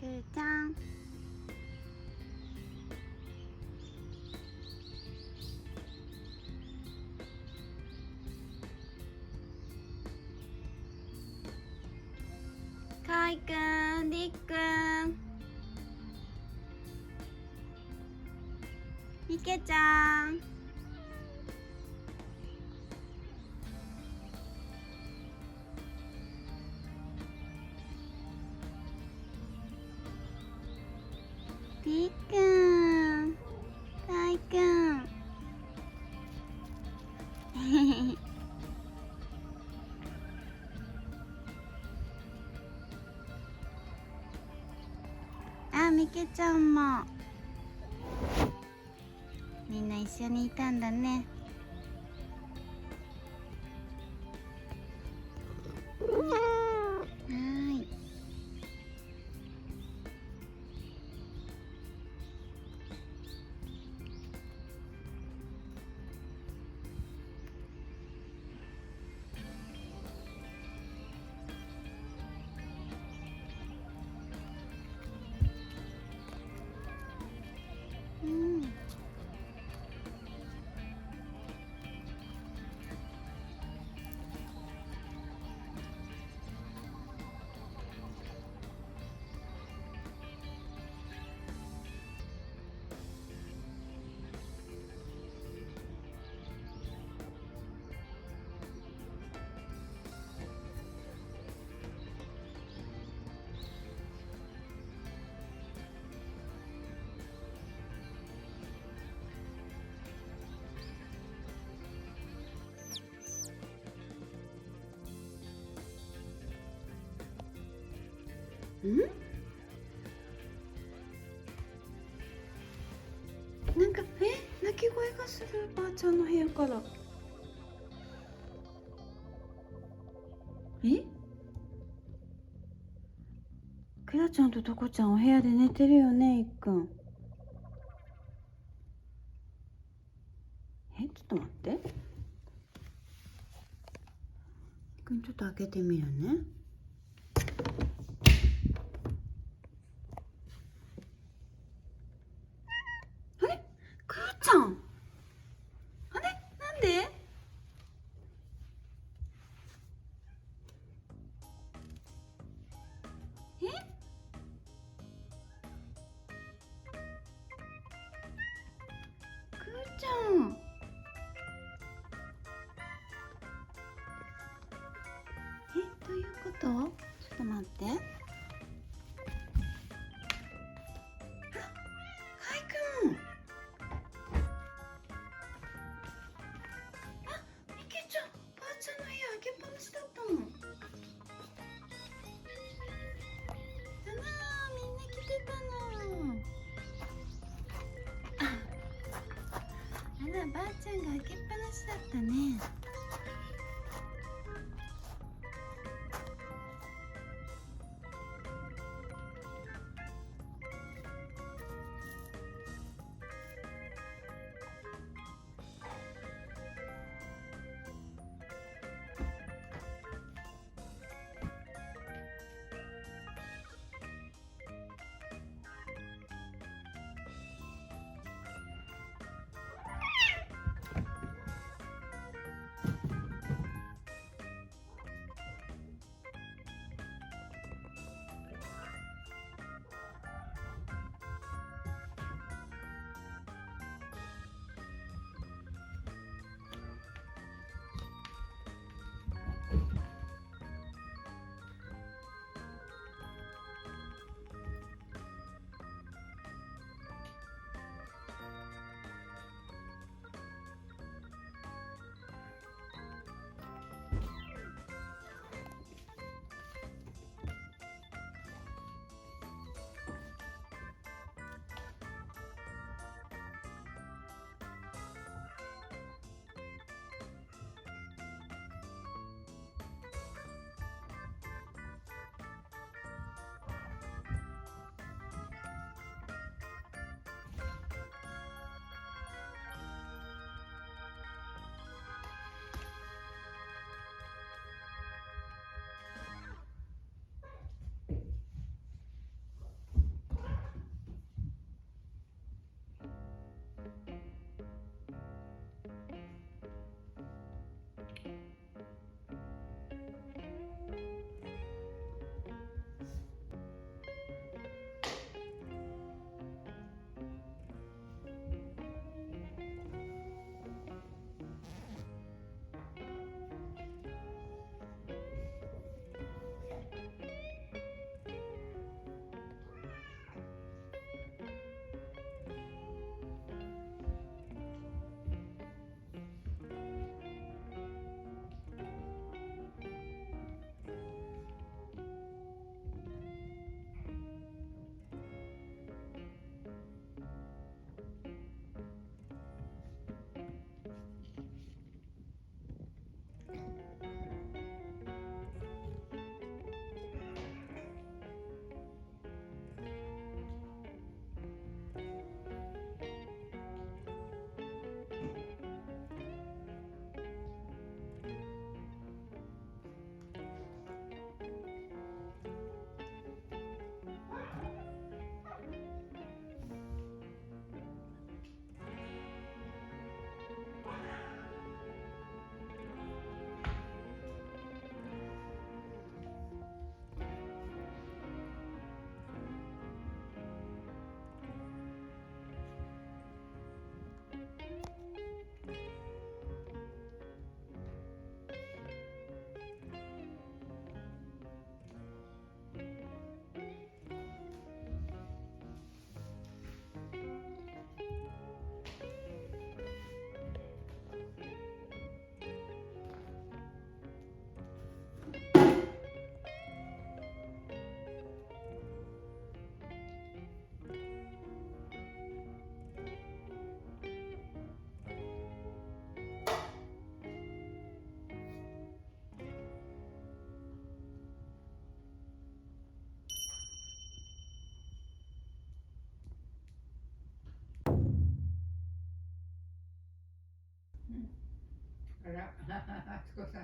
ーちゃん。かいくん、りっくん、みけちゃん。りっくん、かいくん。あ、みけちゃんも。みんな一緒にいたんだね。はーい。うん。なんか鳴き声がする、ばあちゃんの部屋から。クラちゃんとトコちゃんお部屋で寝てるよね、いっくん。ちょっと待って。いっくん、ちょっと開けてみるね。あれ、クラちゃん。あれ、なんで？くーちゃん。どういうこと？ちょっと待って。かいくん。みけちゃん、ばあちゃんの部屋開けっぱなしだったの。みんな来てたの。ばあちゃんが開けっぱなしだったね。あそこさ